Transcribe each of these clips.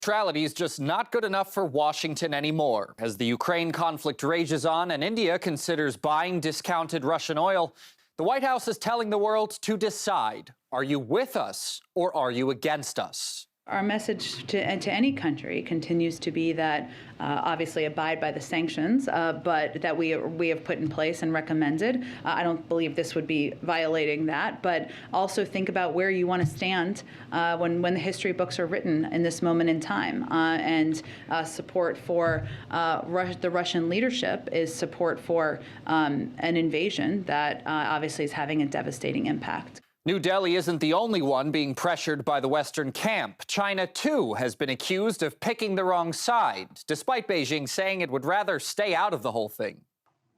Neutrality is just not good enough for Washington anymore. As the Ukraine conflict rages on and India considers buying discounted Russian oil, the White House is telling the world to decide, are you with us or are you against us? Our message to any country continues to be that obviously abide by the sanctions, but that we have put in place and recommended. I don't believe this would be violating that, but also think about where you want to stand when the history books are written in this moment in time. And support for the Russian leadership is support for an invasion that obviously is having a devastating impact. New Delhi isn't the only one being pressured by the Western camp. China, too, has been accused of picking the wrong side, despite Beijing saying it would rather stay out of the whole thing.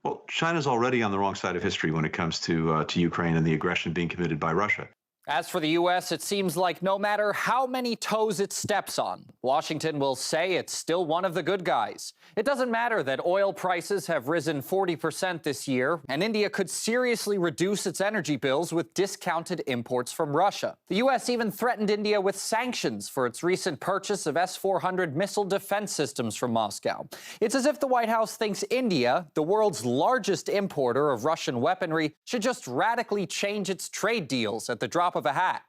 Well, China's already on the wrong side of history when it comes to Ukraine and the aggression being committed by Russia. As for the U.S., it seems like no matter how many toes it steps on, Washington will say it's still one of the good guys. It doesn't matter that oil prices have risen 40% this year, and India could seriously reduce its energy bills with discounted imports from Russia. The U.S. even threatened India with sanctions for its recent purchase of S-400 missile defense systems from Moscow. It's as if the White House thinks India, the world's largest importer of Russian weaponry, should just radically change its trade deals at the drop of a hat.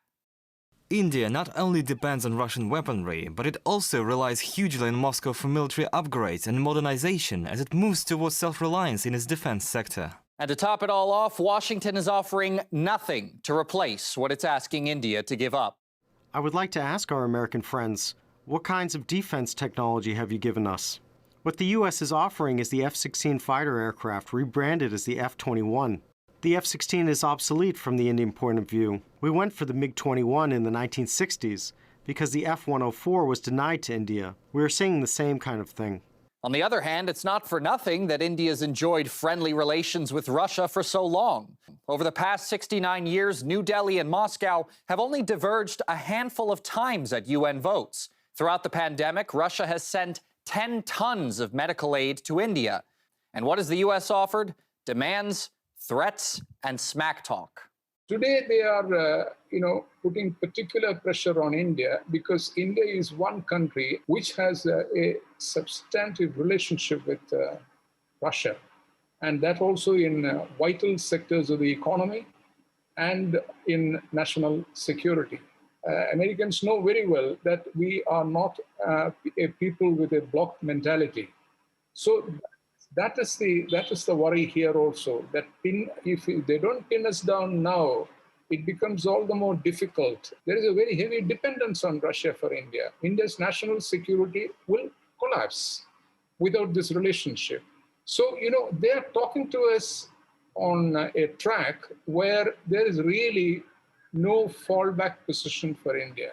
India not only depends on Russian weaponry, but it also relies hugely on Moscow for military upgrades and modernization as it moves towards self-reliance in its defense sector. And to top it all off, Washington is offering nothing to replace what it's asking India to give up. I would like to ask our American friends, what kinds of defense technology have you given us? What the U.S. is offering is the F-16 fighter aircraft rebranded as the F-21. The F-16 is obsolete from the Indian point of view. We went for the MiG-21 in the 1960s because the F-104 was denied to India. We are saying the same kind of thing. On the other hand, it's not for nothing that India's enjoyed friendly relations with Russia for so long. Over the past 69 years, New Delhi and Moscow have only diverged a handful of times at UN votes. Throughout the pandemic, Russia has sent 10 tons of medical aid to India. And what has the U.S. offered? Demands, threats, and smack talk. Today, they are, putting particular pressure on India because India is one country which has a substantive relationship with Russia, and that also in vital sectors of the economy and in national security. Americans know very well that we are not a people with a bloc mentality. So that is the worry here also, that if they don't pin us down now, it becomes all the more difficult. There is a very heavy dependence on Russia for India. India's national security will collapse without this relationship. So, they are talking to us on a track where there is really no fallback position for India.